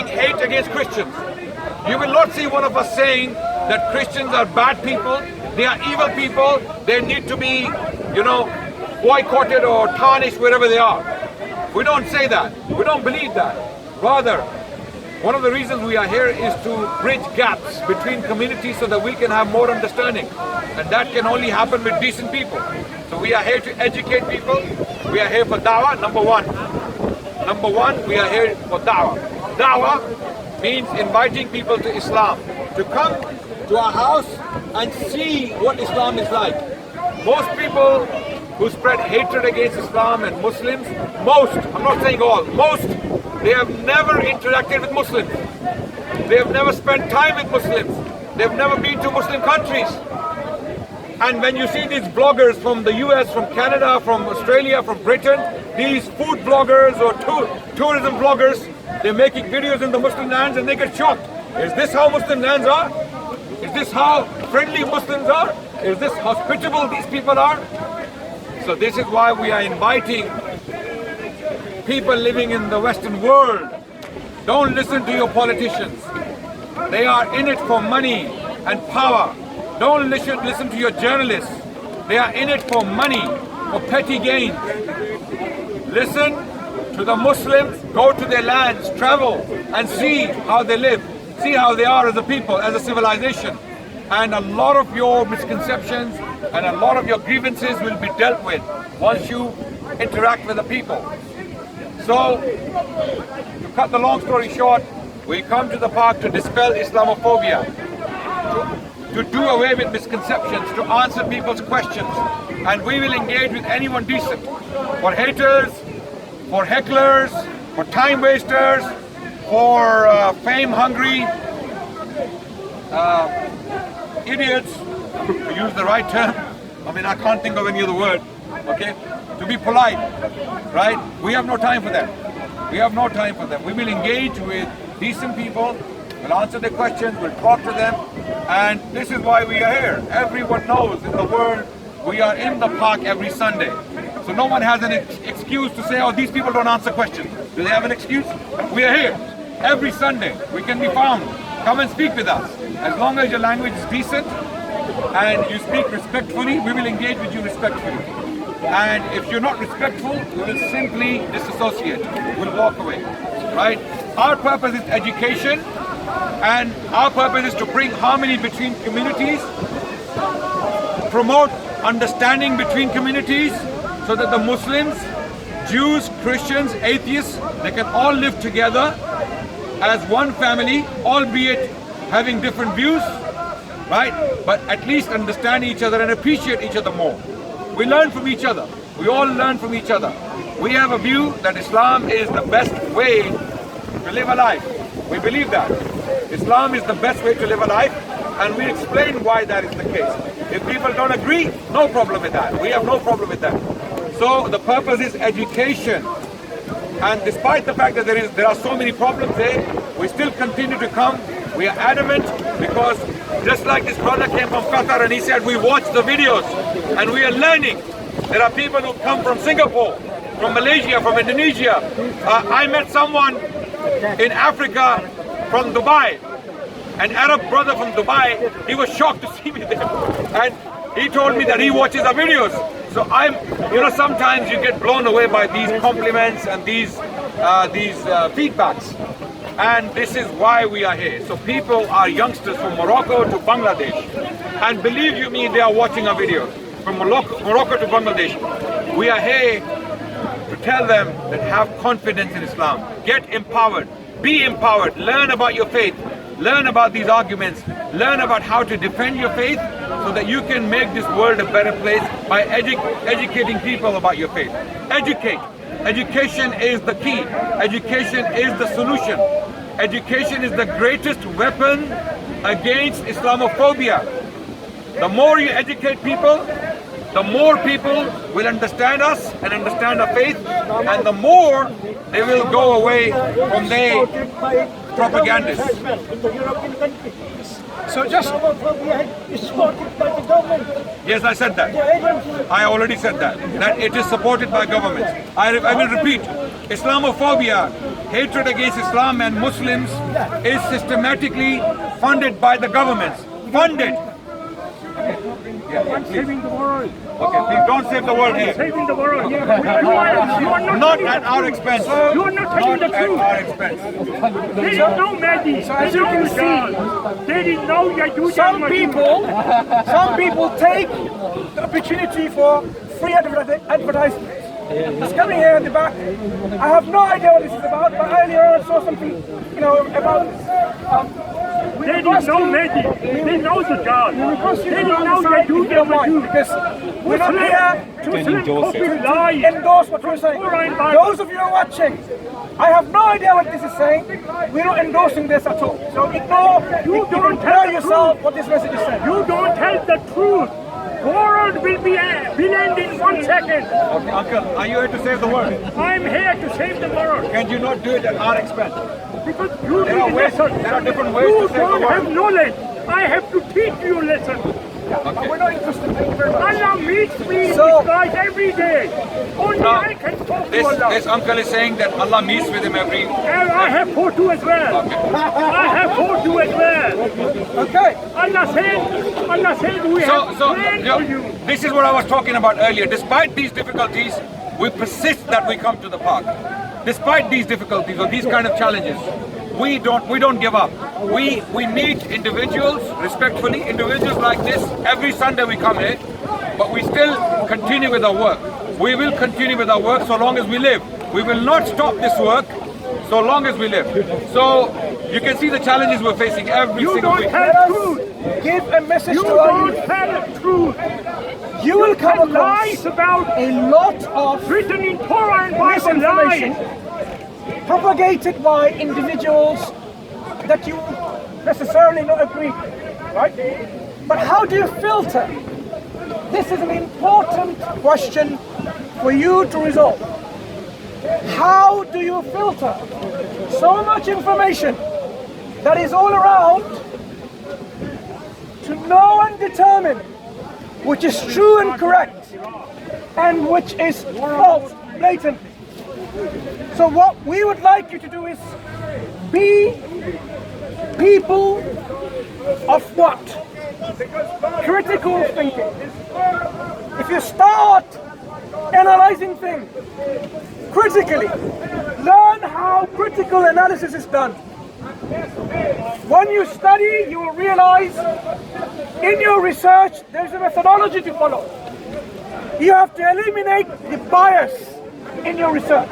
inciting hate against Christians. You will not see one of us saying that Christians are bad people, they are evil people, they need to be, boycotted or tarnished wherever they are. We don't say that. We don't believe that. Rather, one of the reasons we are here is to bridge gaps between communities so that we can have more understanding. And that can only happen with decent people. So we are here to educate people. We are here for dahwa, number one. Number one, we are here for dahwa. Dahwa means inviting people to Islam, to come to our house and see what Islam is like. Most people who spread hatred against Islam and Muslims, most, I'm not saying all, most, they have never interacted with Muslims. They have never spent time with Muslims. They have never been to Muslim countries. And when you see these bloggers from the US, from Canada, from Australia, from Britain, these food bloggers or tourism bloggers, they're making videos in the Muslim lands and they get shocked. Is this how Muslim lands are? Is this how friendly Muslims are? Is this hospitable these people are? So this is why we are inviting people living in the Western world. Don't listen to your politicians. They are in it for money and power. Don't listen to your journalists. They are in it for money, for petty gain. Listen to the Muslims, go to their lands, travel and see how they live. See how they are as a people, as a civilization. And a lot of your misconceptions and a lot of your grievances will be dealt with once you interact with the people. So, to cut the long story short, we come to the park to dispel Islamophobia, to do away with misconceptions, to answer people's questions. And we will engage with anyone decent. For haters, for hecklers, for time wasters, for fame-hungry idiots, to use the right term. I mean, I can't think of any other word, okay? To be polite, right? We have no time for them. We have no time for them. We will engage with decent people, we'll answer their questions, we'll talk to them, and this is why we are here. Everyone knows in the world we are in the park every Sunday. So no one has an excuse to say, oh, these people don't answer questions. Do they have an excuse? We are here every Sunday. We can be found. Come and speak with us. As long as your language is decent and you speak respectfully, we will engage with you respectfully. And if you're not respectful, we will simply disassociate. We'll walk away, right? Our purpose is education, and our purpose is to bring harmony between communities, promote understanding between communities, so that the Muslims, Jews, Christians, atheists, they can all live together as one family, albeit having different views, right? But at least understand each other and appreciate each other more. We learn from each other. We all learn from each other. We have a view that Islam is the best way to live a life. We believe that. Islam is the best way to live a life, and we explain why that is the case. If people don't agree, no problem with that. We have no problem with that. So the purpose is education. And despite the fact that there are so many problems there, we still continue to come. We are adamant because just like this brother came from Qatar and he said, we watch the videos and we are learning. There are people who come from Singapore, from Malaysia, from Indonesia. I met someone in Africa from Dubai, an Arab brother from Dubai. He was shocked to see me there. And he told me that he watches our videos. So sometimes you get blown away by these compliments and these feedbacks. And this is why we are here. So people are youngsters from Morocco to Bangladesh. And believe you me, they are watching our videos. From Morocco to Bangladesh. We are here to tell them that have confidence in Islam. Get empowered. Be empowered. Learn about your faith. Learn about these arguments. Learn about how to defend your faith so that you can make this world a better place by educating people about your faith. Educate. Education is the key. Education is the solution. Education is the greatest weapon against Islamophobia. The more you educate people, the more people will understand us and understand our faith, and the more they will go away from their propagandists. In the European countries. So just Islamophobia is supported by the government. Yes, I said that. I already said that. That it is supported by governments. I will repeat. Islamophobia, hatred against Islam and Muslims, is systematically funded by the governments. Funded. I'm saving the world. Okay, please don't save the world here. Saving the world. You are Not at our expense. You are not telling the Not at truth. our expense. They didn't know Mahdi. as you can see, They didn't know Yajuj some and people take the opportunity for free advertisement. It's coming here in the back. I have no idea what this is about, but earlier I saw something, about They didn't know Mahdi. They know the God. They didn't know Yajuj and Majuj. because we're not here to endorse what you're saying. Those of you who are watching, I have no idea what this is saying. We're not endorsing this at all. So tell yourself what this message is saying. You don't tell the truth. World will end in 1 second. Okay, Uncle, are you here to save the world? I'm here to save the world. Can you not do it at our expense? Because you There are need ways- lesson. there are different ways you to save the don't world. have knowledge. I have to teach you lesson. We're not interested. Thank you very much. Allah meets me in So- disguise every day. Only Now, I can talk to Allah. this uncle is saying that Allah meets with him every... And I have fought you as well. I have fought you as well. Okay. Allah said we have prayed for you. This is what I was talking about earlier. Despite these difficulties, we persist that we come to the park. Despite these difficulties or these kind of challenges, we don't give up. We meet individuals respectfully, individuals like this. Every Sunday we come here, but we still continue with our work. We will continue with our work so long as we live. We will not stop this work so long as we live. So you can see the challenges we're facing every You single don't week. tell Let the truth. us give a message You to our don't youth. tell the truth. You will come Tell across lies about a lot of written in Torah and Bible misinformation lies. propagated by individuals that you necessarily not agree with, right? But how do you filter? This is an important question for you to resolve. How do you filter so much information that is all around to know and determine which is true and correct and which is false, blatant? So what we would like you to do is be people of what? Critical thinking. If you start analyzing things critically, learn how critical analysis is done. When you study, you will realize in your research there's a methodology to follow. You have to eliminate the bias in your research.